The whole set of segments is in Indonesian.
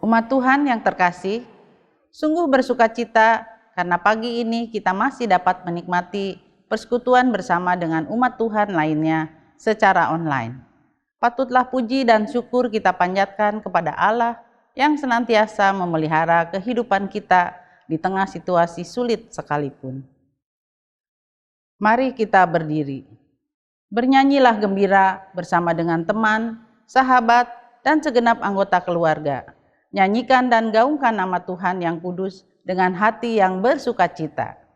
Umat Tuhan yang terkasih, sungguh bersukacita karena pagi ini kita masih dapat menikmati persekutuan bersama dengan umat Tuhan lainnya secara online. Patutlah puji dan syukur kita panjatkan kepada Allah yang senantiasa memelihara kehidupan kita di tengah situasi sulit sekalipun. Mari kita berdiri. Bernyanyilah gembira bersama dengan teman, sahabat, dan segenap anggota keluarga. Nyanyikan dan gaungkan nama Tuhan yang kudus dengan hati yang bersukacita.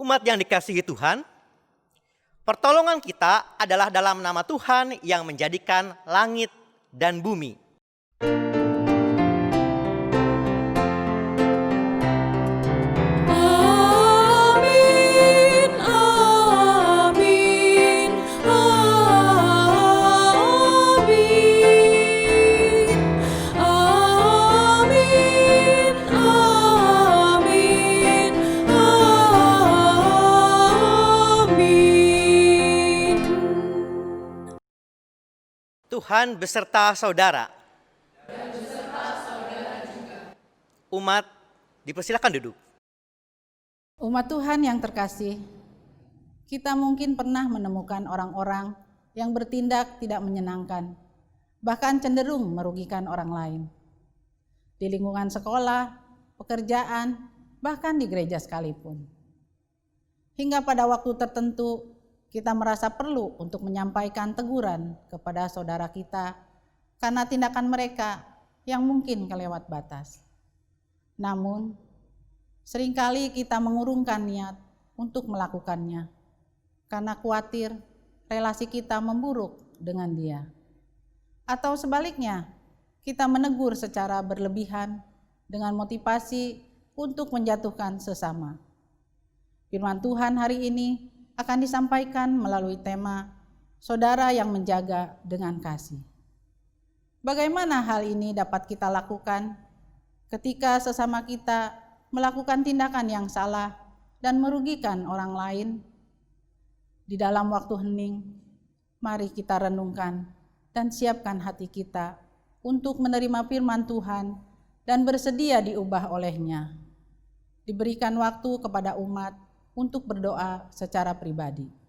Umat yang dikasihi Tuhan, pertolongan kita adalah dalam nama Tuhan yang menjadikan langit dan bumi. Tuhan beserta saudara. Dan beserta saudara juga. Umat, dipersilakan duduk. Umat Tuhan yang terkasih, kita mungkin pernah menemukan orang-orang yang bertindak tidak menyenangkan, bahkan cenderung merugikan orang lain. Di lingkungan sekolah, pekerjaan, bahkan di gereja sekalipun. Hingga pada waktu tertentu, kita merasa perlu untuk menyampaikan teguran kepada saudara kita karena tindakan mereka yang mungkin kelewat batas. Namun, seringkali kita mengurungkan niat untuk melakukannya karena khawatir relasi kita memburuk dengan dia. Atau sebaliknya, kita menegur secara berlebihan dengan motivasi untuk menjatuhkan sesama. Firman Tuhan hari ini akan disampaikan melalui tema Saudara yang Menjaga dengan Kasih. Bagaimana hal ini dapat kita lakukan ketika sesama kita melakukan tindakan yang salah dan merugikan orang lain? Di dalam waktu hening, mari kita renungkan dan siapkan hati kita untuk menerima firman Tuhan dan bersedia diubah olehnya. Diberikan waktu kepada umat untuk berdoa secara pribadi.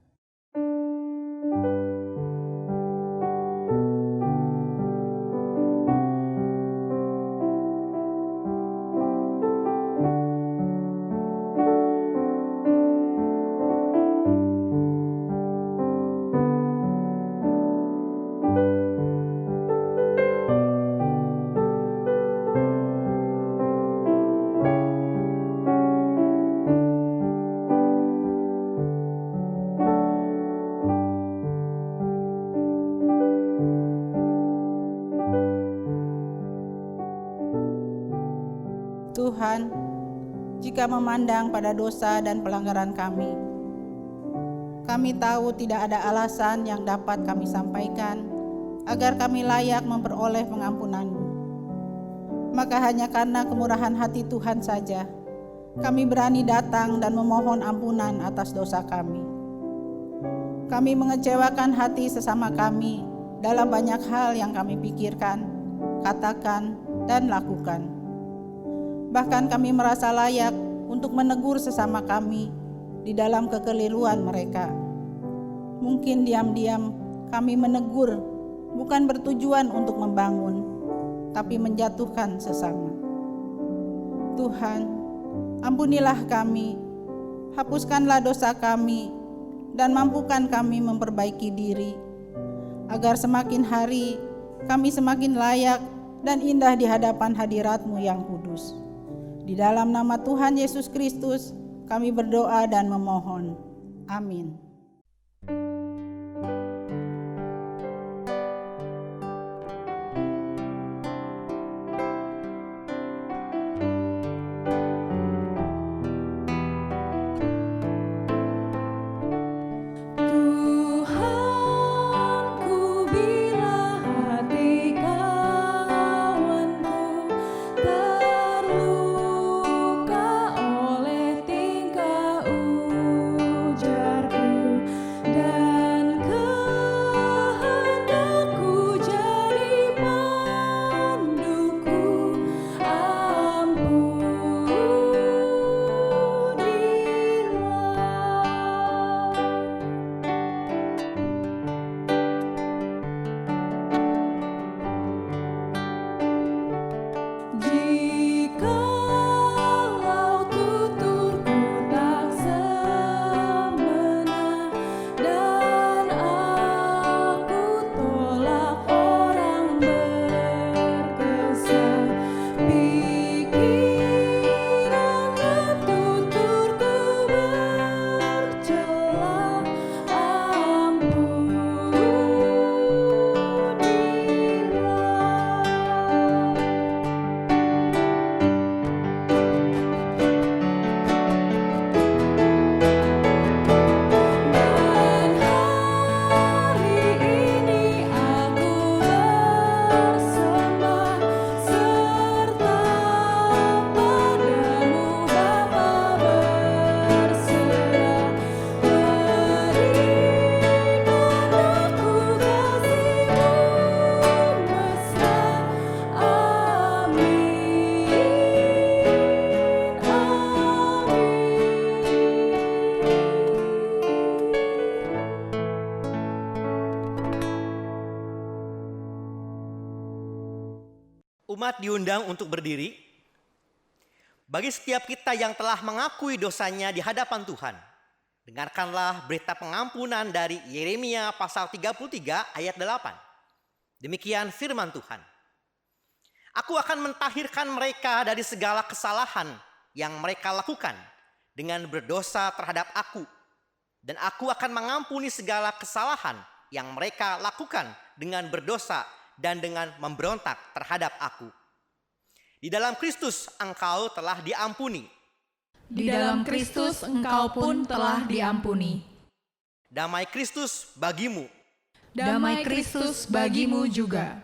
Tuhan, jika memandang pada dosa dan pelanggaran kami tahu tidak ada alasan yang dapat kami sampaikan agar kami layak memperoleh pengampunan-Mu. Maka hanya karena kemurahan hati Tuhan saja, kami berani datang dan memohon ampunan atas dosa kami. Kami mengecewakan hati sesama kami dalam banyak hal yang kami pikirkan, katakan, dan lakukan. Bahkan kami merasa layak untuk menegur sesama kami di dalam kekeliruan mereka. Mungkin diam-diam kami menegur bukan bertujuan untuk membangun, tapi menjatuhkan sesama. Tuhan, ampunilah kami, hapuskanlah dosa kami, dan mampukan kami memperbaiki diri, agar semakin hari kami semakin layak dan indah di hadapan hadirat-Mu yang kudus. Di dalam nama Tuhan Yesus Kristus, kami berdoa dan memohon. Amin. Umat diundang untuk berdiri. Bagi setiap kita yang telah mengakui dosanya di hadapan Tuhan, dengarkanlah berita pengampunan dari Yeremia pasal 33 ayat 8. Demikian firman Tuhan. Aku akan mentahirkan mereka dari segala kesalahan yang mereka lakukan dengan berdosa terhadap aku. Dan aku akan mengampuni segala kesalahan yang mereka lakukan dengan berdosa dan dengan memberontak terhadap aku. Di dalam Kristus engkau telah diampuni. Di dalam Kristus engkau pun telah diampuni. Damai Kristus bagimu. Damai Kristus bagimu juga.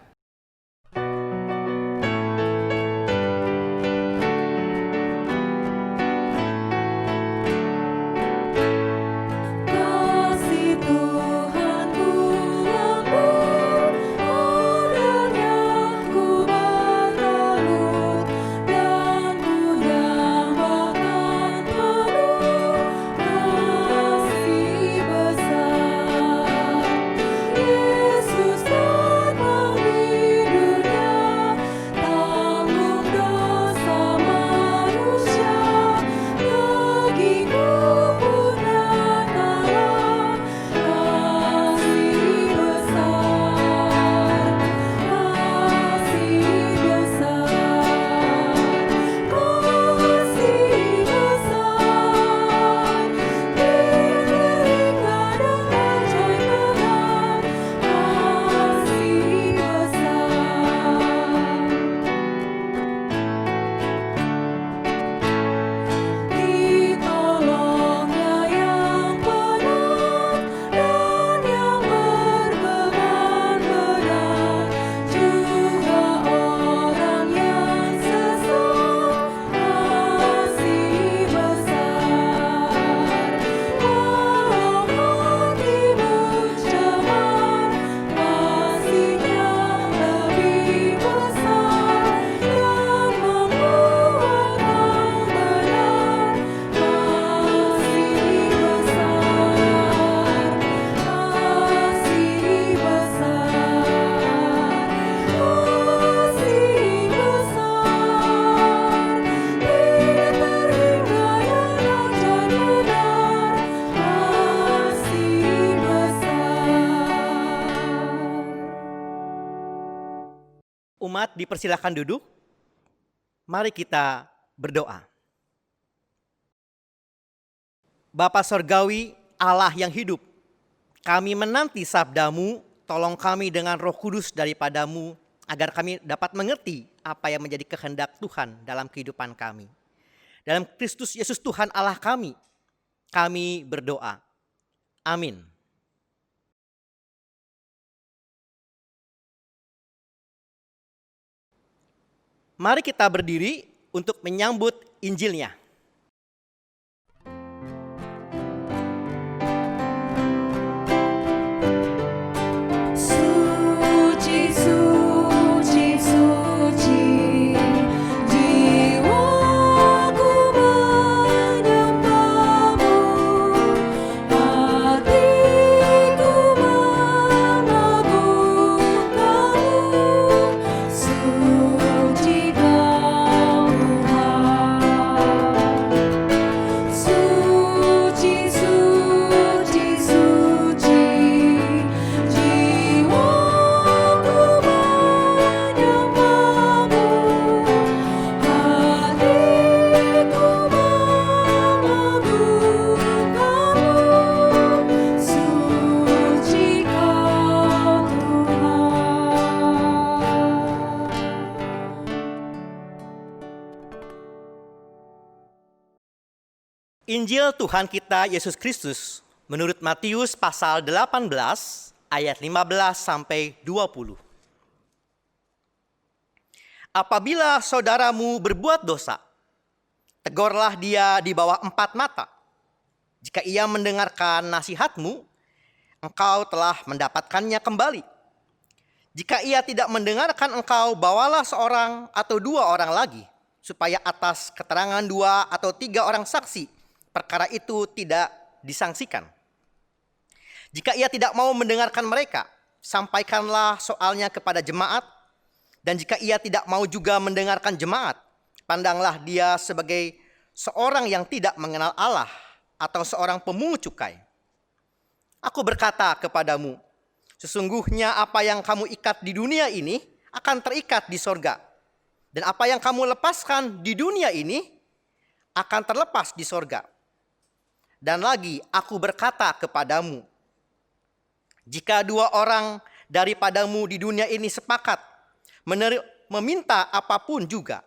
Yesus terbang di Umat dipersilakan duduk. Mari kita berdoa. Bapa Sorgawi, Allah yang hidup, kami menanti sabda-Mu, tolong kami dengan Roh Kudus daripadamu, agar kami dapat mengerti apa yang menjadi kehendak Tuhan dalam kehidupan kami. Dalam Kristus Yesus Tuhan Allah kami berdoa. Amin. Mari kita berdiri untuk menyambut Injilnya. Suci, suci, suci, jiwaku menyembahmu, hatiku mengagungkanmu, suci Kau Tuhan. Suci, suci, suci, jiwaku menyembahmu, hatiku mengagungkanmu, suci Kau Tuhan. Injil Tuhan kita Yesus Kristus menurut Matius pasal 18 ayat 15 sampai 20. Apabila saudaramu berbuat dosa, tegurlah dia di bawah 4 mata. Jika ia mendengarkan nasihatmu, engkau telah mendapatkannya kembali. Jika ia tidak mendengarkan engkau, bawalah seorang atau 2 orang lagi, supaya atas keterangan 2 atau 3 orang saksi, perkara itu tidak disangsikan. Jika ia tidak mau mendengarkan mereka, sampaikanlah soalnya kepada jemaat. Dan jika ia tidak mau juga mendengarkan jemaat, pandanglah dia sebagai seorang yang tidak mengenal Allah atau seorang pemungut cukai. Aku berkata kepadamu, sesungguhnya apa yang kamu ikat di dunia ini akan terikat di sorga. Dan apa yang kamu lepaskan di dunia ini akan terlepas di sorga. Dan lagi aku berkata kepadamu, jika 2 orang daripadamu di dunia ini sepakat meminta apapun juga,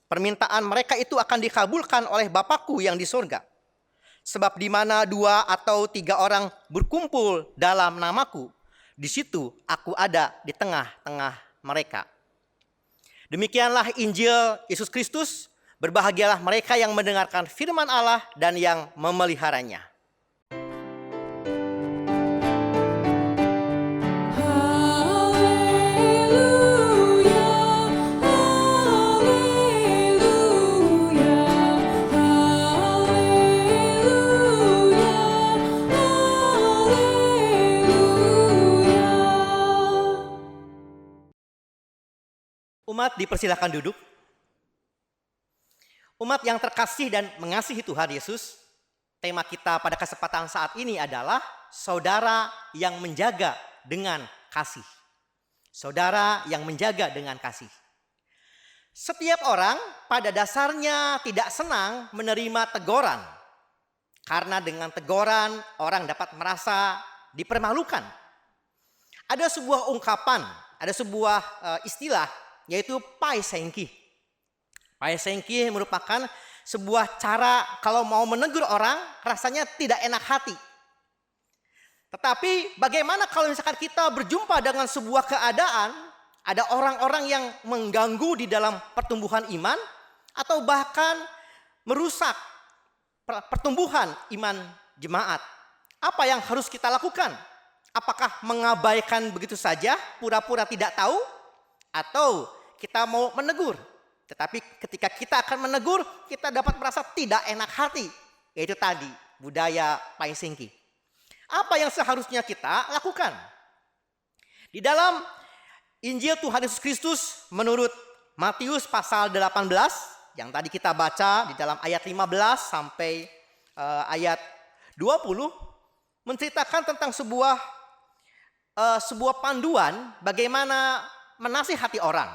permintaan mereka itu akan dikabulkan oleh Bapa-Ku yang di sorga. Sebab di mana 2 atau 3 orang berkumpul dalam nama-Ku, di situ aku ada di tengah-tengah mereka. Demikianlah Injil Yesus Kristus. Berbahagialah mereka yang mendengarkan firman Allah dan yang memeliharanya. Haleluya, haleluya, haleluya, haleluya. Umat dipersilakan duduk. Umat yang terkasih dan mengasihi Tuhan Yesus, tema kita pada kesempatan saat ini adalah saudara yang menjaga dengan kasih. Saudara yang menjaga dengan kasih. Setiap orang pada dasarnya tidak senang menerima teguran. Karena dengan teguran orang dapat merasa dipermalukan. Ada sebuah ungkapan, ada sebuah istilah yaitu paisengki. Paisengki merupakan sebuah cara kalau mau menegur orang rasanya tidak enak hati. Tetapi bagaimana kalau misalkan kita berjumpa dengan sebuah keadaan, ada orang-orang yang mengganggu di dalam pertumbuhan iman atau bahkan merusak pertumbuhan iman jemaat. Apa yang harus kita lakukan? Apakah mengabaikan begitu saja, pura-pura tidak tahu? Atau kita mau menegur? Tetapi ketika kita akan menegur, kita dapat merasa tidak enak hati. Yaitu tadi, budaya paisengki. Apa yang seharusnya kita lakukan? Di dalam Injil Tuhan Yesus Kristus menurut Matius pasal 18, yang tadi kita baca di dalam ayat 15 sampai ayat 20, menceritakan tentang sebuah panduan bagaimana menasihati orang.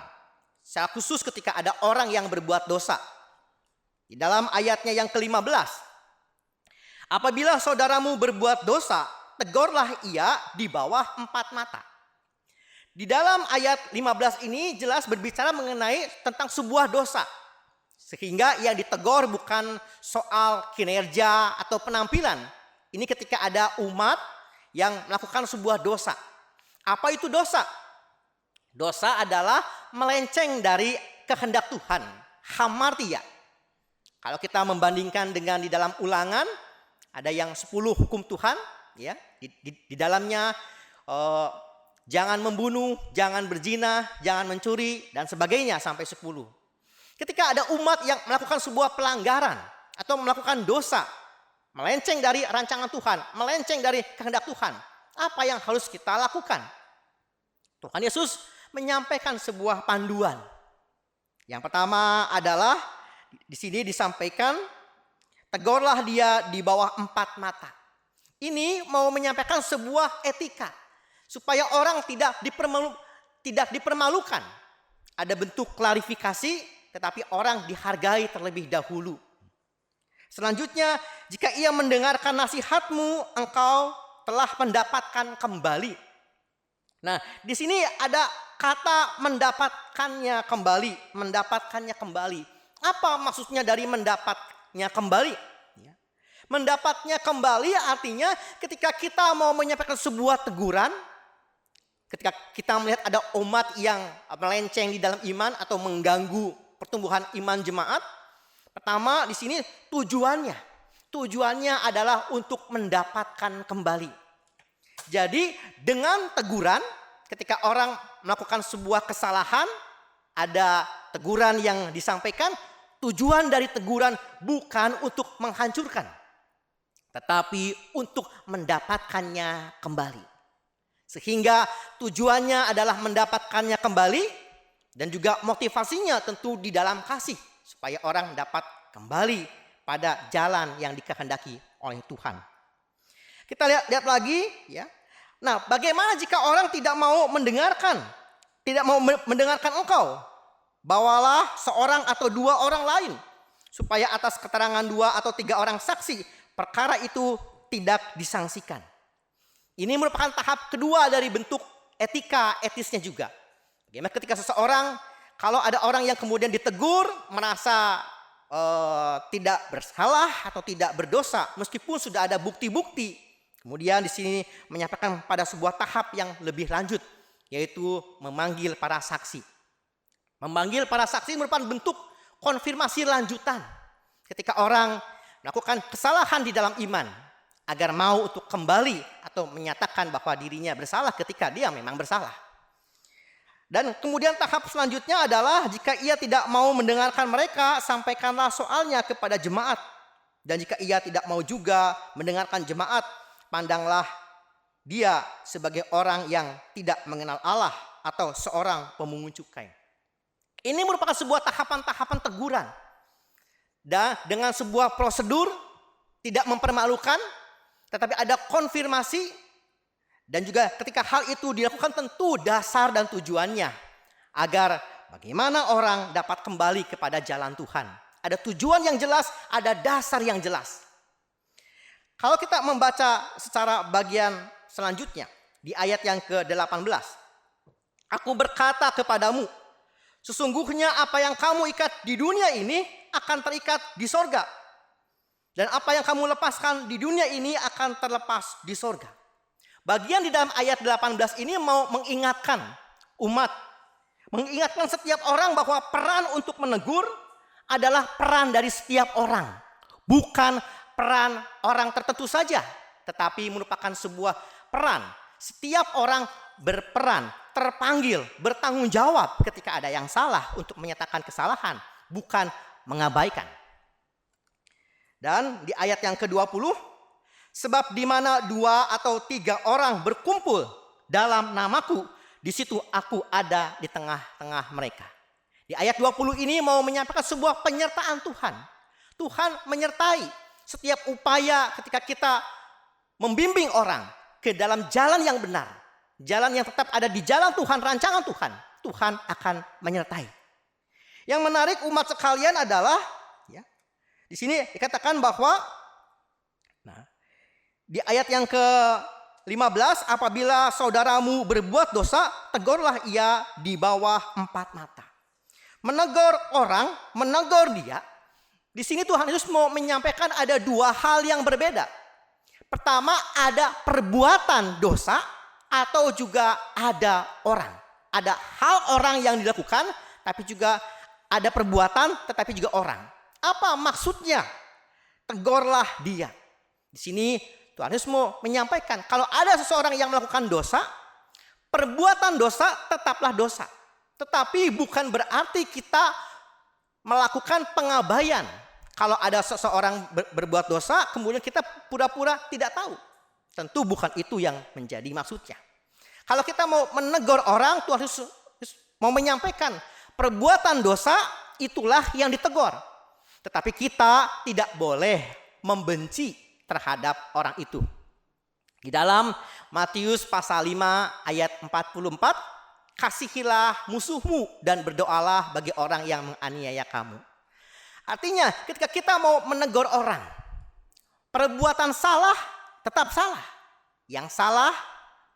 secara khusus ketika ada orang yang berbuat dosa. Di dalam ayatnya yang ke-15, apabila saudaramu berbuat dosa, tegurlah ia di bawah 4 mata. Di dalam ayat 15 ini jelas berbicara mengenai tentang sebuah dosa. Sehingga yang ditegur bukan soal kinerja atau penampilan. Ini ketika ada umat yang melakukan sebuah dosa. Apa itu dosa? Dosa adalah melenceng dari kehendak Tuhan, hamartia. Kalau kita membandingkan dengan di dalam Ulangan, ada yang 10 hukum Tuhan, ya, di dalamnya jangan membunuh, jangan berzina, jangan mencuri, dan sebagainya sampai 10. Ketika ada umat yang melakukan sebuah pelanggaran atau melakukan dosa, melenceng dari rancangan Tuhan, melenceng dari kehendak Tuhan, apa yang harus kita lakukan? Tuhan Yesus menyampaikan sebuah panduan. Yang pertama adalah di sini disampaikan, tegurlah dia di bawah 4 mata. Ini mau menyampaikan sebuah etika supaya orang tidak dipermalukan. Ada bentuk klarifikasi, tetapi orang dihargai terlebih dahulu. Selanjutnya, jika ia mendengarkan nasihatmu, engkau telah mendapatkan kembali. Nah, di sini ada kata mendapatkannya kembali. Apa maksudnya dari mendapatnya kembali? Mendapatnya kembali artinya ketika kita mau menyampaikan sebuah teguran, ketika kita melihat ada umat yang melenceng di dalam iman atau mengganggu pertumbuhan iman jemaat, pertama di sini tujuannya adalah untuk mendapatkan kembali. Jadi dengan teguran, ketika orang melakukan sebuah kesalahan, ada teguran yang disampaikan, tujuan dari teguran bukan untuk menghancurkan, tetapi untuk mendapatkannya kembali. Sehingga tujuannya adalah mendapatkannya kembali, dan juga motivasinya tentu di dalam kasih, supaya orang dapat kembali pada jalan yang dikehendaki oleh Tuhan. Kita lihat lagi, ya. Nah, bagaimana jika orang tidak mau mendengarkan engkau? Bawalah seorang atau 2 orang lain, supaya atas keterangan 2 atau 3 orang saksi, perkara itu tidak disangsikan. Ini merupakan tahap kedua dari bentuk etisnya juga. Bagaimana ketika seseorang, kalau ada orang yang kemudian ditegur, merasa tidak bersalah atau tidak berdosa, meskipun sudah ada bukti-bukti. Kemudian di sini menyampaikan pada sebuah tahap yang lebih lanjut, yaitu memanggil para saksi. Memanggil para saksi merupakan bentuk konfirmasi lanjutan. Ketika orang melakukan kesalahan di dalam iman, agar mau untuk kembali atau menyatakan bahwa dirinya bersalah ketika dia memang bersalah. Dan kemudian tahap selanjutnya adalah jika ia tidak mau mendengarkan mereka, sampaikanlah soalnya kepada jemaat. Dan jika ia tidak mau juga mendengarkan jemaat, pandanglah dia sebagai orang yang tidak mengenal Allah atau seorang pemungut cukai. Ini merupakan sebuah tahapan-tahapan teguran. Dan dengan sebuah prosedur, tidak mempermalukan, tetapi ada konfirmasi. Dan juga ketika hal itu dilakukan tentu dasar dan tujuannya agar bagaimana orang dapat kembali kepada jalan Tuhan. Ada tujuan yang jelas, ada dasar yang jelas. Kalau kita membaca secara bagian selanjutnya di ayat yang ke-18. Aku berkata kepadamu, sesungguhnya apa yang kamu ikat di dunia ini akan terikat di sorga. Dan apa yang kamu lepaskan di dunia ini akan terlepas di sorga. Bagian di dalam ayat 18 ini mau mengingatkan umat, mengingatkan setiap orang bahwa peran untuk menegur adalah peran dari setiap orang. Bukan peran orang tertentu saja, tetapi merupakan sebuah peran. Setiap orang berperan, terpanggil, bertanggung jawab ketika ada yang salah untuk menyatakan kesalahan, bukan mengabaikan. Dan di ayat yang ke-20, sebab di mana 2 atau 3 orang berkumpul dalam namaku, di situ aku ada di tengah-tengah mereka. Di ayat 20 ini mau menyampaikan sebuah penyertaan Tuhan. Tuhan menyertai setiap upaya ketika kita membimbing orang ke dalam jalan yang benar. Jalan yang tetap ada di jalan Tuhan, rancangan Tuhan. Tuhan akan menyertai. Yang menarik umat sekalian adalah ya, di sini dikatakan bahwa di ayat yang ke-15, apabila saudaramu berbuat dosa, tegurlah ia di bawah 4 mata. Menegur orang, menegur dia. Di sini Tuhan Yesus mau menyampaikan ada 2 hal yang berbeda. Pertama, ada perbuatan dosa atau juga ada orang. Ada hal orang yang dilakukan, tapi juga ada perbuatan, tetapi juga orang. Apa maksudnya? Tegurlah dia. Di sini Tuhan Yesus mau menyampaikan, kalau ada seseorang yang melakukan dosa, perbuatan dosa tetaplah dosa. Tetapi bukan berarti kita melakukan pengabaian. Kalau ada seseorang berbuat dosa, kemudian kita pura-pura tidak tahu. Tentu bukan itu yang menjadi maksudnya. Kalau kita mau menegur orang, Tuhan Yesus mau menyampaikan, perbuatan dosa itulah yang ditegur. Tetapi kita tidak boleh membenci terhadap orang itu. Di dalam Matius pasal 5 ayat 44, kasihilah musuhmu dan berdoalah bagi orang yang menganiaya kamu. Artinya ketika kita mau menegur orang, perbuatan salah tetap salah. Yang salah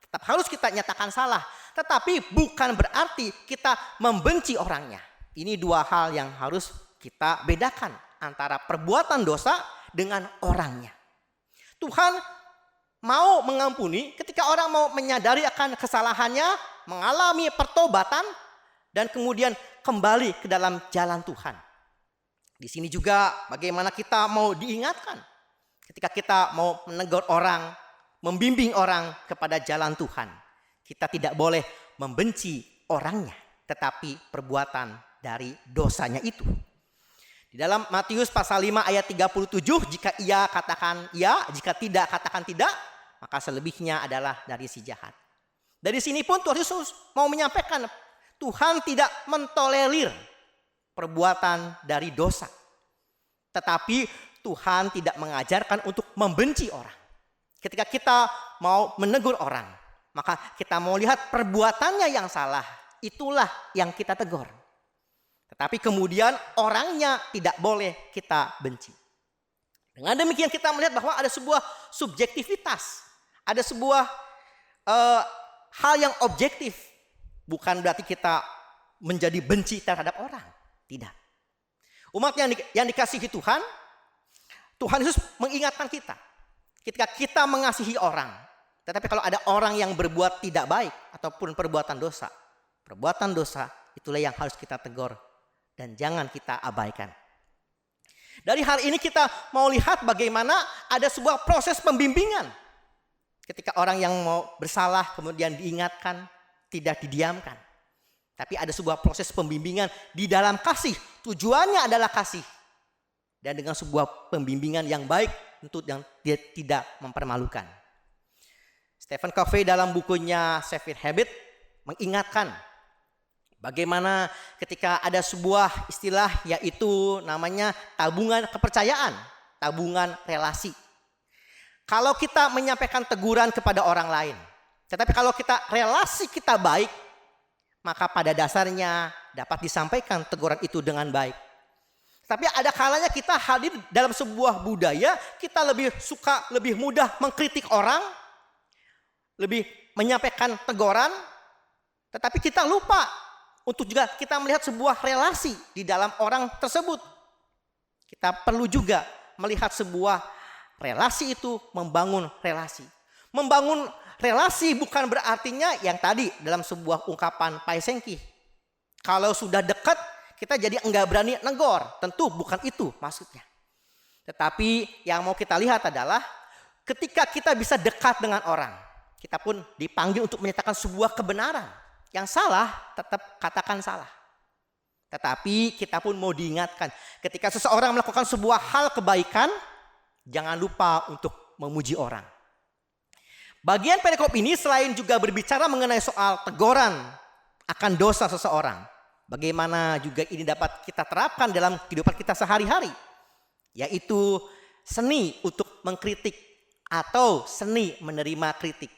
tetap harus kita nyatakan salah. Tetapi bukan berarti kita membenci orangnya. Ini 2 hal yang harus kita bedakan antara perbuatan dosa dengan orangnya. Tuhan mau mengampuni ketika orang mau menyadari akan kesalahannya, mengalami pertobatan, dan kemudian kembali ke dalam jalan Tuhan. Di sini juga bagaimana kita mau diingatkan ketika kita mau menegur orang, membimbing orang kepada jalan Tuhan. Kita tidak boleh membenci orangnya, tetapi perbuatan dari dosanya itu. Di dalam Matius pasal 5 ayat 37, jika ia katakan ya, jika tidak katakan tidak, maka selebihnya adalah dari si jahat. Dari sini pun Tuhan Yesus mau menyampaikan, Tuhan tidak mentolerir perbuatan dari dosa. Tetapi Tuhan tidak mengajarkan untuk membenci orang. Ketika kita mau menegur orang, maka kita mau lihat perbuatannya yang salah, itulah yang kita tegur. Tetapi kemudian orangnya tidak boleh kita benci. Dengan demikian kita melihat bahwa ada sebuah subjektivitas, ada sebuah hal yang objektif. Bukan berarti kita menjadi benci terhadap orang. Tidak. Umat yang dikasihi Tuhan, Tuhan Yesus mengingatkan kita. Ketika kita mengasihi orang, tetapi kalau ada orang yang berbuat tidak baik ataupun perbuatan dosa itulah yang harus kita tegur dan jangan kita abaikan. Dari hari ini kita mau lihat bagaimana ada sebuah proses pembimbingan. Ketika orang yang mau bersalah kemudian diingatkan, tidak didiamkan. Tapi ada sebuah proses pembimbingan di dalam kasih. Tujuannya adalah kasih. Dan dengan sebuah pembimbingan yang baik, tentu yang tidak mempermalukan. Stephen Covey dalam bukunya 7 Habits mengingatkan bagaimana ketika ada sebuah istilah yaitu namanya tabungan kepercayaan, tabungan relasi. Kalau kita menyampaikan teguran kepada orang lain, tetapi kalau relasi kita baik, maka pada dasarnya dapat disampaikan teguran itu dengan baik. Tapi ada kalanya kita hadir dalam sebuah budaya, kita lebih mudah mengkritik orang, lebih menyampaikan teguran, tetapi kita lupa untuk juga kita melihat sebuah relasi di dalam orang tersebut. Kita perlu juga melihat sebuah relasi itu membangun relasi. Membangun relasi bukan berartinya yang tadi dalam sebuah ungkapan Pai Sengki. Kalau sudah dekat, kita jadi enggak berani negor. Tentu bukan itu maksudnya. Tetapi yang mau kita lihat adalah ketika kita bisa dekat dengan orang, kita pun dipanggil untuk menyatakan sebuah kebenaran. Yang salah tetap katakan salah. Tetapi kita pun mau diingatkan, ketika seseorang melakukan sebuah hal kebaikan, jangan lupa untuk memuji orang. Bagian perikop ini selain juga berbicara mengenai soal teguran akan dosa seseorang, bagaimana juga ini dapat kita terapkan dalam kehidupan kita sehari-hari, yaitu seni untuk mengkritik atau seni menerima kritik.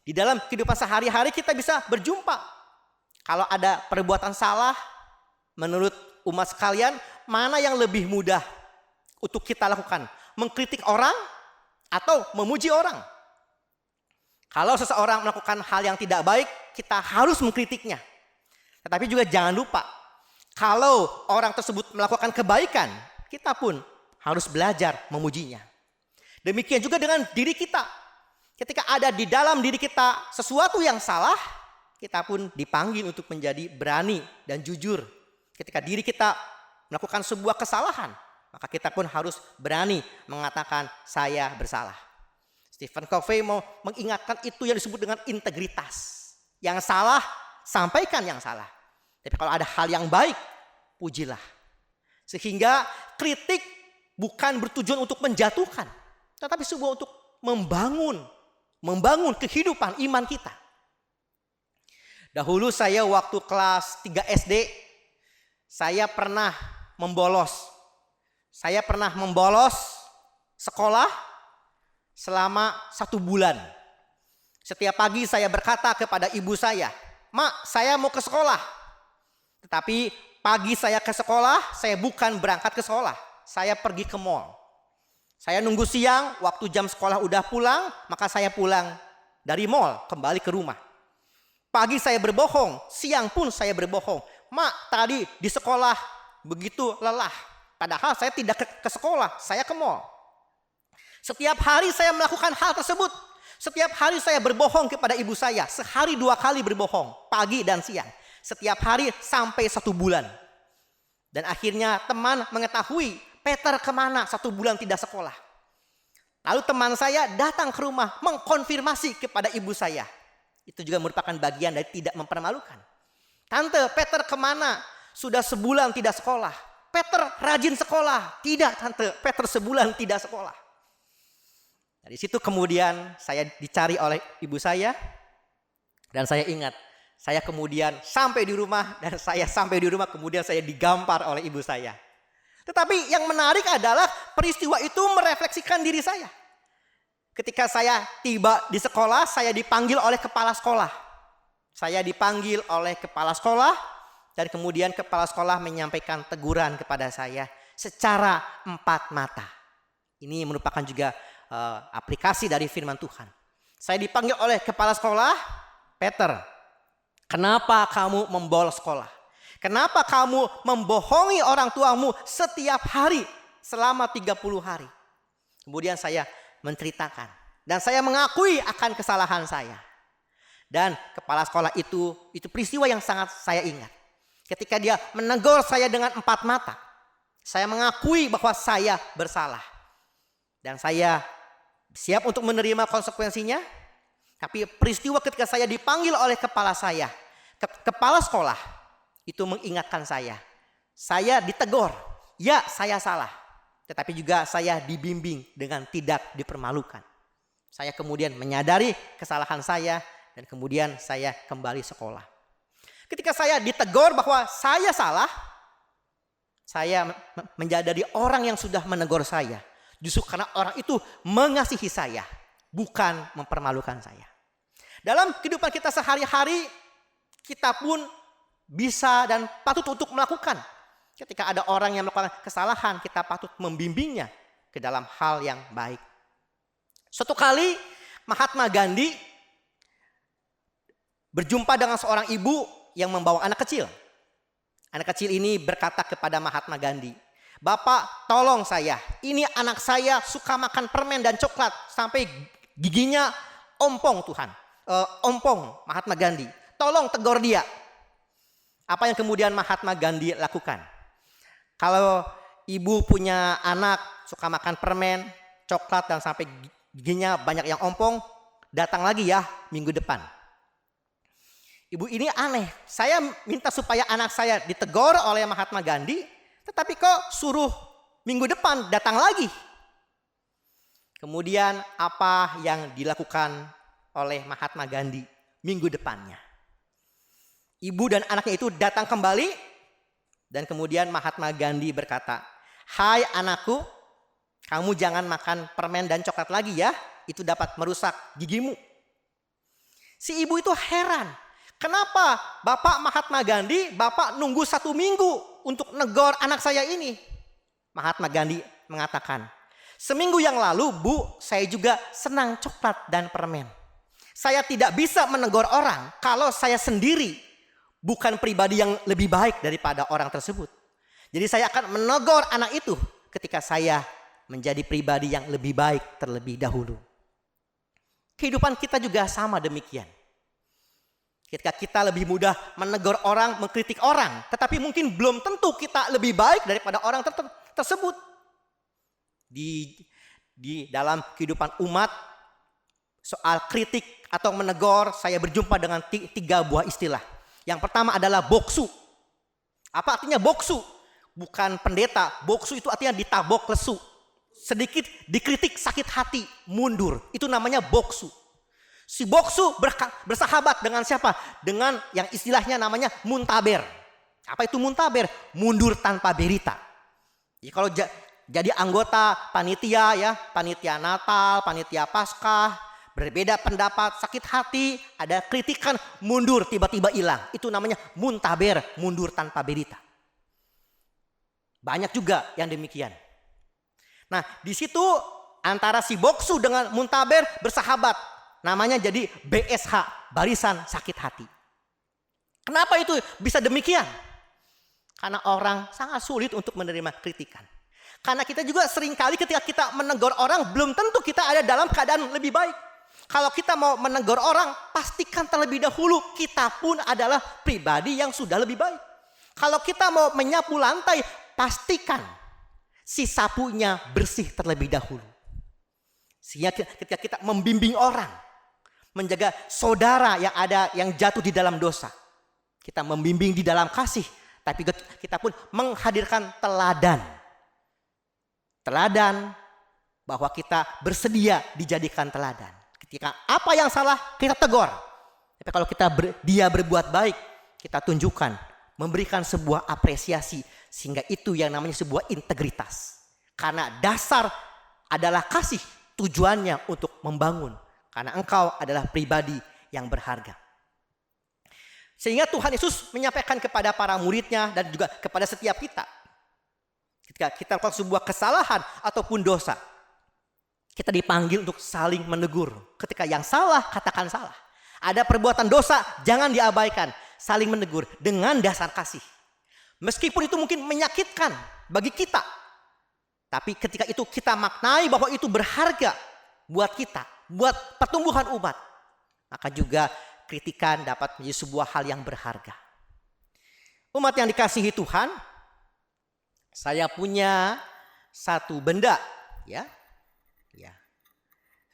Di dalam kehidupan sehari-hari kita bisa berjumpa. Kalau ada perbuatan salah, Menurut umat sekalian, mana yang lebih mudah untuk kita lakukan? Mengkritik orang atau memuji orang? Kalau seseorang melakukan hal yang tidak baik, kita harus mengkritiknya. Tetapi juga jangan lupa, kalau orang tersebut melakukan kebaikan, kita pun harus belajar memujinya. Demikian juga dengan diri kita. Ketika ada di dalam diri kita sesuatu yang salah, kita pun dipanggil untuk menjadi berani dan jujur. Ketika diri kita melakukan sebuah kesalahan, maka kita pun harus berani mengatakan saya bersalah. Stephen Covey mau mengingatkan itu yang disebut dengan integritas. Yang salah, sampaikan yang salah. Tapi kalau ada hal yang baik, pujilah. Sehingga kritik bukan bertujuan untuk menjatuhkan, tetapi sebuah untuk membangun kehidupan iman kita. Dahulu saya waktu kelas 3 SD, saya pernah membolos. Saya pernah membolos sekolah selama 1 bulan. Setiap pagi saya berkata kepada ibu saya, "Mak, saya mau ke sekolah." Tetapi pagi saya ke sekolah, saya bukan berangkat ke sekolah. Saya pergi ke mall. Saya nunggu siang, waktu jam sekolah udah pulang, maka saya pulang dari mall kembali ke rumah. Pagi saya berbohong, siang pun saya berbohong. "Mak, tadi di sekolah begitu lelah." Padahal saya tidak ke sekolah, saya ke mall. Setiap hari saya melakukan hal tersebut. Setiap hari saya berbohong kepada ibu saya. Sehari 2 kali berbohong, pagi dan siang. Setiap hari sampai 1 bulan. Dan akhirnya teman mengetahui, Peter kemana 1 bulan tidak sekolah. Lalu teman saya datang ke rumah mengkonfirmasi kepada ibu saya. Itu juga merupakan bagian dari tidak mempermalukan. "Tante, Peter kemana? Sudah sebulan tidak sekolah." "Peter rajin sekolah." "Tidak tante, Peter sebulan tidak sekolah." Dari situ kemudian saya dicari oleh ibu saya. Dan saya ingat, saya kemudian sampai di rumah. Dan saya sampai di rumah kemudian saya digampar oleh ibu saya. Tetapi yang menarik adalah peristiwa itu merefleksikan diri saya. Ketika saya tiba di sekolah, saya dipanggil oleh kepala sekolah. Saya dipanggil oleh kepala sekolah dan kemudian kepala sekolah menyampaikan teguran kepada saya secara 4 mata. Ini merupakan juga aplikasi dari firman Tuhan. Saya dipanggil oleh kepala sekolah, "Peter, kenapa kamu membolos sekolah? Kenapa kamu membohongi orang tuamu setiap hari selama 30 hari?" Kemudian saya menceritakan dan saya mengakui akan kesalahan saya. Dan kepala sekolah itu peristiwa yang sangat saya ingat. Ketika dia menegur saya dengan 4 mata, saya mengakui bahwa saya bersalah. Dan saya siap untuk menerima konsekuensinya. Tapi peristiwa ketika saya dipanggil oleh kepala saya, kepala sekolah, itu mengingatkan saya ditegur, ya saya salah. Tetapi juga saya dibimbing dengan tidak dipermalukan. Saya kemudian menyadari kesalahan saya dan kemudian saya kembali sekolah. Ketika saya ditegur bahwa saya salah, saya menyadari orang yang sudah menegur saya. Justru karena orang itu mengasihi saya, bukan mempermalukan saya. Dalam kehidupan kita sehari-hari, kita pun bisa dan patut untuk melakukan. Ketika ada orang yang melakukan kesalahan, kita patut membimbingnya ke dalam hal yang baik. Suatu kali Mahatma Gandhi berjumpa dengan seorang ibu yang membawa anak kecil. Anak kecil ini berkata kepada Mahatma Gandhi, "Bapak, tolong saya. Ini anak saya suka makan permen dan coklat sampai giginya ompong Tuhan. Ompong Mahatma Gandhi. Tolong tegur dia." Apa yang kemudian Mahatma Gandhi lakukan? Kalau ibu punya anak suka makan permen, coklat dan sampai giginya banyak yang ompong, datang lagi ya minggu depan. Ibu ini aneh. Saya minta supaya anak saya ditegur oleh Mahatma Gandhi, tetapi kok suruh minggu depan datang lagi. Kemudian apa yang dilakukan oleh Mahatma Gandhi minggu depannya? Ibu dan anaknya itu datang kembali dan kemudian Mahatma Gandhi berkata, "Hai anakku, kamu jangan makan permen dan coklat lagi ya, itu dapat merusak gigimu." Si ibu itu heran, Kenapa Bapak Mahatma Gandhi, Bapak nunggu 1 minggu untuk negor anak saya ini? Mahatma Gandhi mengatakan, seminggu yang lalu Bu, saya juga senang coklat dan permen. Saya tidak bisa menegur orang kalau saya sendiri bukan pribadi yang lebih baik daripada orang tersebut. Jadi saya akan menegur anak itu ketika saya menjadi pribadi yang lebih baik terlebih dahulu. Kehidupan kita juga sama demikian. Ketika kita lebih mudah menegur orang, mengkritik orang, tetapi mungkin belum tentu kita lebih baik daripada orang tersebut. Di dalam kehidupan umat, soal kritik atau menegur, saya berjumpa dengan 3 buah istilah. Yang pertama adalah boksu. Apa artinya boksu? Bukan pendeta. Boksu itu artinya ditabok lesu. Sedikit dikritik sakit hati, mundur. Itu namanya boksu. Si boksu bersahabat dengan siapa? Dengan yang istilahnya namanya muntaber. Apa itu muntaber? Mundur tanpa berita. Jadi kalau jadi anggota panitia ya, panitia Natal, panitia Paskah, berbeda pendapat, sakit hati, ada kritikan, mundur tiba-tiba hilang. Itu namanya muntaber, mundur tanpa berita. Banyak juga yang demikian. Nah, di situ antara si boksu dengan muntaber bersahabat. Namanya jadi BSH, barisan sakit hati. Kenapa itu bisa demikian? Karena orang sangat sulit untuk menerima kritikan. Karena kita juga seringkali ketika kita menegur orang, belum tentu kita ada dalam keadaan lebih baik. Kalau kita mau menegur orang, pastikan terlebih dahulu kita pun adalah pribadi yang sudah lebih baik. Kalau kita mau menyapu lantai, pastikan si sapunya bersih terlebih dahulu. Sehingga ketika kita membimbing orang, menjaga saudara yang jatuh di dalam dosa, kita membimbing di dalam kasih, tapi kita pun menghadirkan teladan. Teladan bahwa kita bersedia dijadikan teladan. Ketika apa yang salah kita tegur. Tapi kalau dia berbuat baik, kita tunjukkan, memberikan sebuah apresiasi, sehingga itu yang namanya sebuah integritas. Karena dasar adalah kasih, tujuannya untuk membangun. Karena engkau adalah pribadi yang berharga. Sehingga Tuhan Yesus menyampaikan kepada para muridnya dan juga kepada setiap kita. Ketika kita melakukan sebuah kesalahan ataupun dosa, kita dipanggil untuk saling menegur. Ketika yang salah, katakan salah. Ada perbuatan dosa, jangan diabaikan. Saling menegur dengan dasar kasih. Meskipun itu mungkin menyakitkan bagi kita. Tapi ketika itu kita maknai bahwa itu berharga buat kita, buat pertumbuhan umat. Maka juga kritikan dapat menjadi sebuah hal yang berharga. Umat yang dikasihi Tuhan, saya punya satu benda, ya.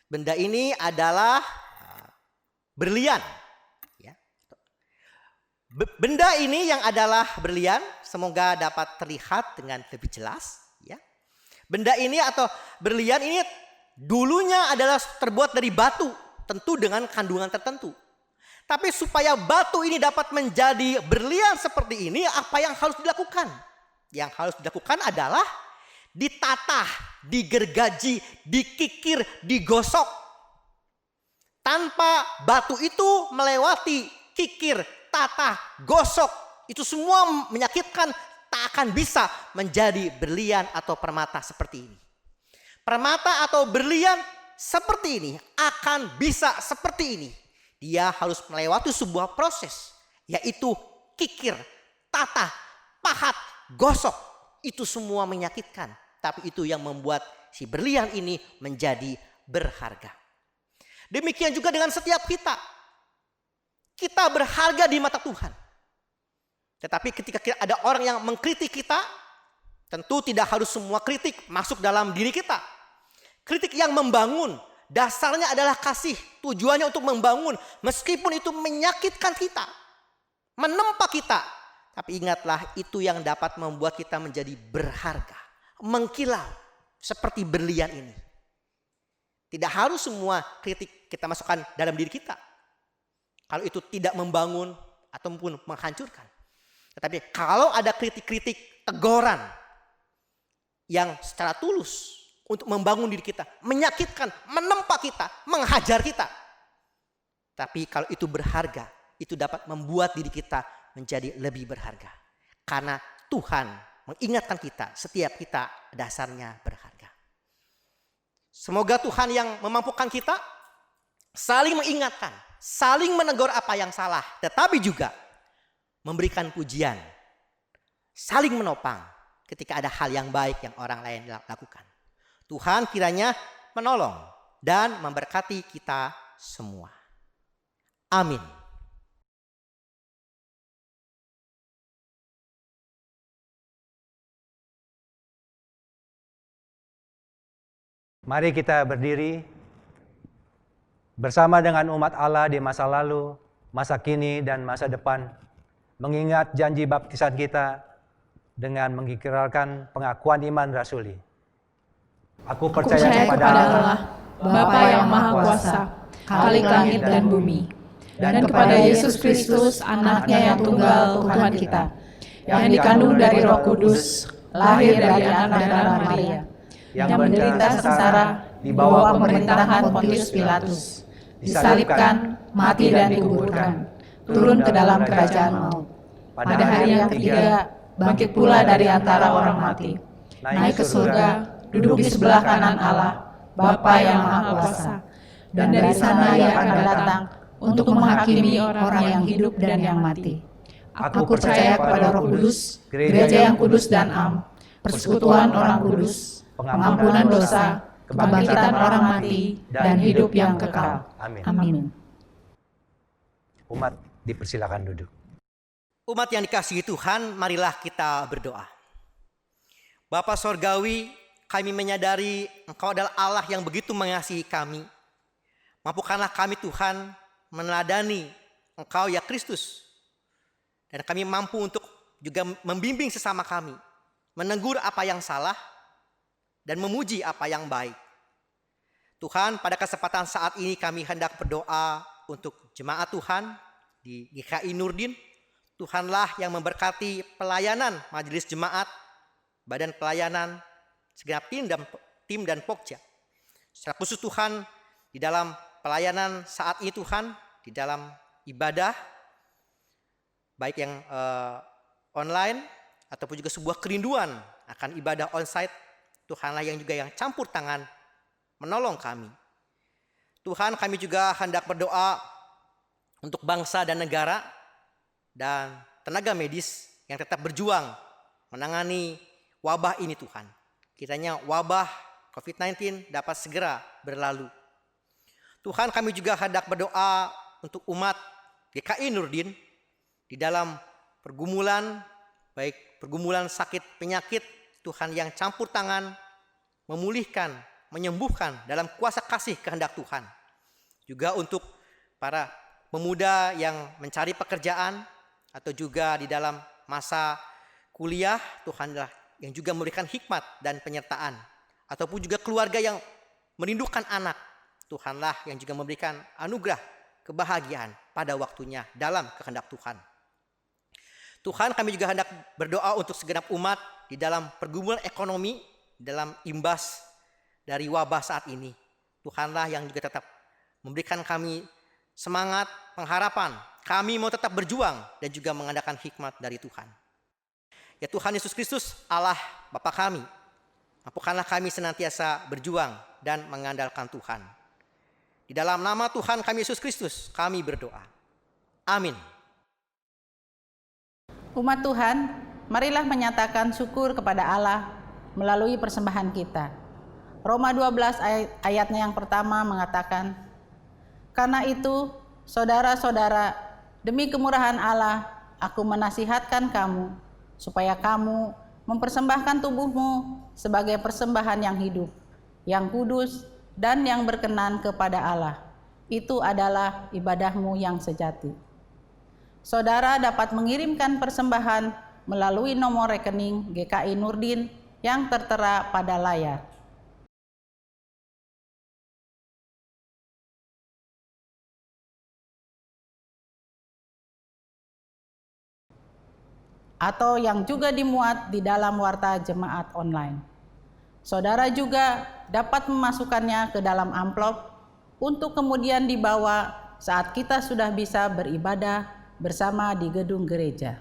Benda ini adalah berlian, ya. Benda ini yang adalah berlian, semoga dapat terlihat dengan lebih jelas, ya. Benda ini atau berlian ini dulunya adalah terbuat dari batu, tentu dengan kandungan tertentu. Tapi supaya batu ini dapat menjadi berlian seperti ini, apa yang harus dilakukan? Yang harus dilakukan adalah ditatah, digergaji, dikikir, digosok. Tanpa batu itu melewati kikir, tatah, gosok, itu semua menyakitkan, tak akan bisa menjadi berlian atau permata seperti ini. Permata atau berlian seperti ini akan bisa seperti ini. Dia harus melewati sebuah proses, yaitu kikir, tatah, pahat, gosok. Itu semua menyakitkan, tapi itu yang membuat si berlian ini menjadi berharga. Demikian juga dengan setiap kita. Kita berharga di mata Tuhan. Tetapi ketika ada orang yang mengkritik kita, tentu tidak harus semua kritik masuk dalam diri kita. Kritik yang membangun, dasarnya adalah kasih. Tujuannya untuk membangun, meskipun itu menyakitkan kita, menempa kita. Tapi ingatlah, itu yang dapat membuat kita menjadi berharga, mengkilau seperti berlian ini. Tidak harus semua kritik kita masukkan dalam diri kita, kalau itu tidak membangun ataupun menghancurkan. Tetapi kalau ada kritik-kritik, teguran yang secara tulus untuk membangun diri kita, menyakitkan, menempa kita, menghajar kita, tapi kalau itu berharga, itu dapat membuat diri kita menjadi lebih berharga. Karena Tuhan mengingatkan kita, setiap kita dasarnya berharga. Semoga Tuhan yang memampukan kita saling mengingatkan, saling menegur apa yang salah, tetapi juga memberikan pujian, saling menopang ketika ada hal yang baik yang orang lain lakukan. Tuhan kiranya menolong dan memberkati kita semua. Amin. Mari kita berdiri bersama dengan umat Allah di masa lalu, masa kini, dan masa depan, mengingat janji baptisan kita dengan mengikrarkan pengakuan iman rasuli. Aku percaya kepada Allah, Bapa yang Maha Kuasa, Khalik langit dan bumi, dan kepada Yesus Kristus, Anaknya yang tunggal Tuhan kita, yang dikandung dari Roh Kudus, lahir dari anak darah Maria, yang menderita sengsara di bawah pemerintahan Pontius Pilatus, disalibkan, mati dan dikuburkan, turun ke dalam kerajaan maut. Pada hari yang ketiga, bangkit pula dari antara orang mati, naik ke surga, duduk di sebelah kanan Allah, Bapa yang Maha Kuasa, dan dari sana Ia akan datang untuk menghakimi orang yang hidup dan yang mati. Aku percaya kepada Roh Kudus, gereja yang kudus dan am, persekutuan orang kudus, pengampunan dosa, kebangkitan orang mati, dan hidup yang kekal. Amin. Amin. Umat dipersilakan duduk. Umat yang dikasihi Tuhan, marilah kita berdoa. Bapa Sorgawi, kami menyadari Engkau adalah Allah yang begitu mengasihi kami. Mampukanlah kami Tuhan meneladani Engkau ya Kristus. Dan kami mampu untuk juga membimbing sesama kami, menegur apa yang salah, dan memuji apa yang baik. Tuhan, pada kesempatan saat ini kami hendak berdoa untuk jemaat Tuhan di GKI Nurdin. Tuhanlah yang memberkati pelayanan majelis jemaat, badan pelayanan, segenap tim dan Pokja. Secara khusus Tuhan, di dalam pelayanan saat ini Tuhan, di dalam ibadah, baik yang online ataupun juga sebuah kerinduan akan ibadah onsite, Tuhanlah yang juga yang campur tangan menolong kami. Tuhan, kami juga hendak berdoa untuk bangsa dan negara dan tenaga medis yang tetap berjuang menangani wabah ini Tuhan. Kiranya wabah COVID-19 dapat segera berlalu. Tuhan, kami juga hendak berdoa untuk umat GKI Nurdin di dalam pergumulan, baik pergumulan sakit penyakit, Tuhan yang campur tangan memulihkan, menyembuhkan dalam kuasa kasih kehendak Tuhan. Juga untuk para pemuda yang mencari pekerjaan atau juga di dalam masa kuliah, Tuhanlah yang juga memberikan hikmat dan penyertaan. Ataupun juga keluarga yang merindukan anak, Tuhanlah yang juga memberikan anugerah kebahagiaan pada waktunya dalam kehendak Tuhan. Tuhan, kami juga hendak berdoa untuk segenap umat di dalam pergumulan ekonomi, dalam imbas dari wabah saat ini. Tuhanlah yang juga tetap memberikan kami semangat, pengharapan. Kami mau tetap berjuang dan juga mengandalkan hikmat dari Tuhan. Ya Tuhan Yesus Kristus, Allah Bapa kami, mampukanlah kami senantiasa berjuang dan mengandalkan Tuhan. Di dalam nama Tuhan kami Yesus Kristus, kami berdoa. Amin. Umat Tuhan, marilah menyatakan syukur kepada Allah melalui persembahan kita. Roma 12 ayatnya yang pertama mengatakan, karena itu, saudara-saudara, demi kemurahan Allah, aku menasihatkan kamu, supaya kamu mempersembahkan tubuhmu sebagai persembahan yang hidup, yang kudus, dan yang berkenan kepada Allah. Itu adalah ibadahmu yang sejati. Saudara dapat mengirimkan persembahan melalui nomor rekening GKI Nurdin yang tertera pada layar. Atau yang juga dimuat di dalam warta jemaat online. Saudara juga dapat memasukkannya ke dalam amplop untuk kemudian dibawa saat kita sudah bisa beribadah bersama di gedung gereja.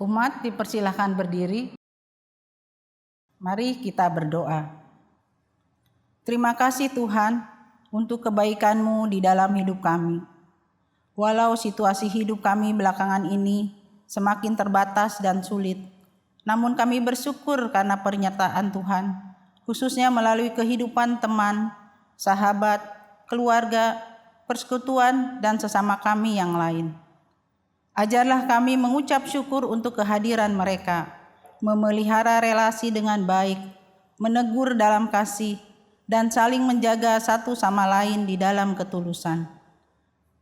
Umat dipersilahkan berdiri. Mari kita berdoa. Terima kasih Tuhan untuk kebaikan-Mu di dalam hidup kami. Walau situasi hidup kami belakangan ini semakin terbatas dan sulit, namun kami bersyukur karena pernyataan Tuhan, khususnya melalui kehidupan teman, sahabat, keluarga, persekutuan, dan sesama kami yang lain. Ajarlah kami mengucap syukur untuk kehadiran mereka, memelihara relasi dengan baik, menegur dalam kasih, dan saling menjaga satu sama lain di dalam ketulusan.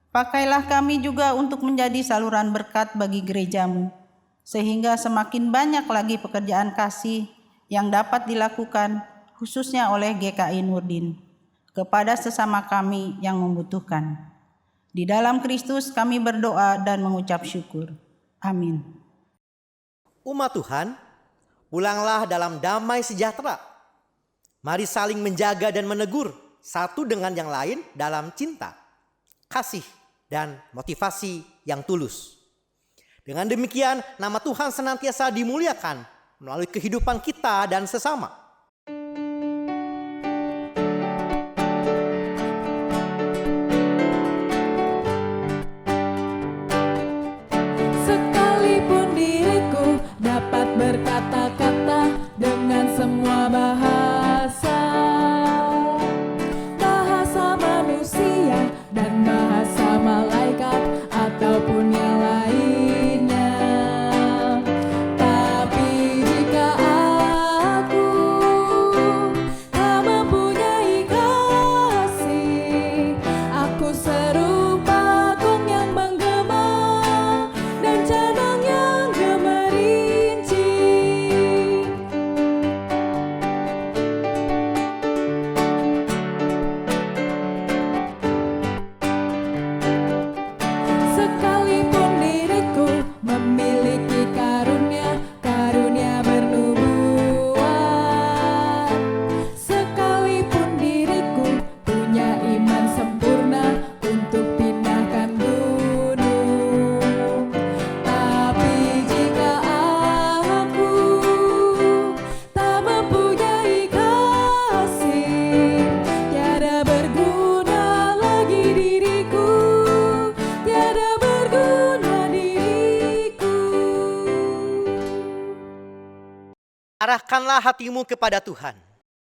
Pakailah kami juga untuk menjadi saluran berkat bagi gereja-Mu, sehingga semakin banyak lagi pekerjaan kasih yang dapat dilakukan, khususnya oleh GKI Nurdin, kepada sesama kami yang membutuhkan. Di dalam Kristus kami berdoa dan mengucap syukur. Amin. Umat Tuhan, pulanglah dalam damai sejahtera. Mari saling menjaga dan menegur satu dengan yang lain dalam cinta, kasih, dan motivasi yang tulus. Dengan demikian, nama Tuhan senantiasa dimuliakan melalui kehidupan kita dan sesama. Berkata-kata dengan semua bahasa manusia dan bahasa malaikat ataupun yang lainnya. Tapi jika aku Arahkanlah hatimu kepada Tuhan.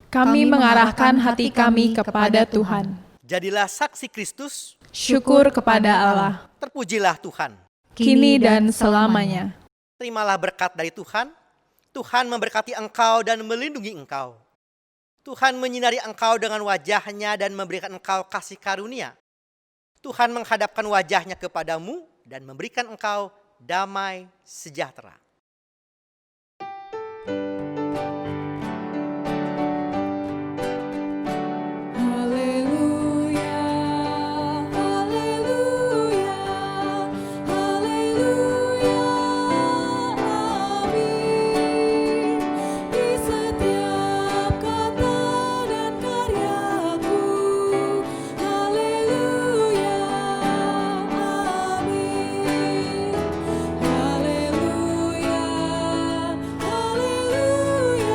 Kami mengarahkan hati kami kepada Tuhan. Jadilah saksi Kristus. Syukur kepada Allah, Terpujilah Tuhan. kini dan selamanya. Terimalah berkat dari Tuhan. Tuhan memberkati engkau dan melindungi engkau. Tuhan menyinari engkau dengan wajah-Nya dan memberikan engkau kasih karunia. Tuhan menghadapkan wajah-Nya kepadamu dan memberikan engkau damai sejahtera. Haleluya, haleluya, haleluya, amin. Di setiap kata dan karyaku, haleluya, amin. Haleluya, haleluya,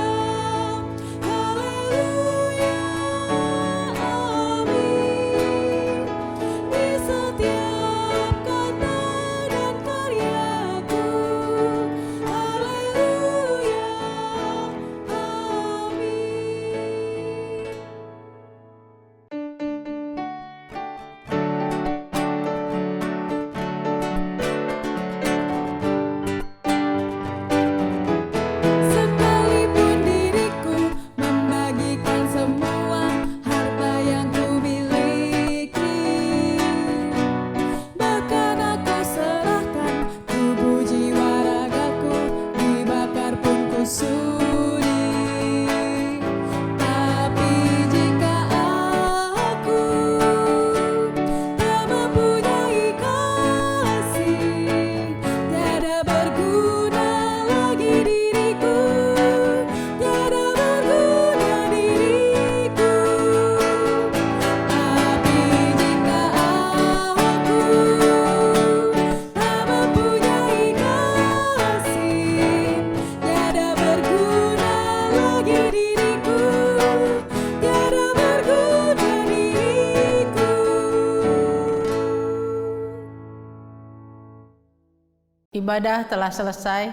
haleluya, amin. Di setiap kata dan karyaku, haleluya, amin. Sekalipun diriku membagikan semua harta yang kumiliki, bahkan aku serahkan tubuh jiwa ragaku, dibakar pun ku sudi. Tapi jika aku tak mempunyai kasih, tiada berguna lagi diriku, tiada berguna diriku. Tapi jika aku tak mempunyai kasih, tiada berguna lagi diriku, tiada berguna diriku. Ibadah telah selesai.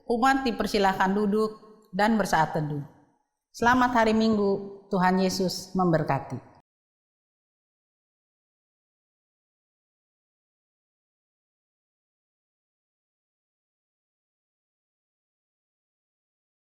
Umat dipersilahkan duduk dan bersaat teduh. Selamat hari Minggu. Tuhan Yesus memberkati.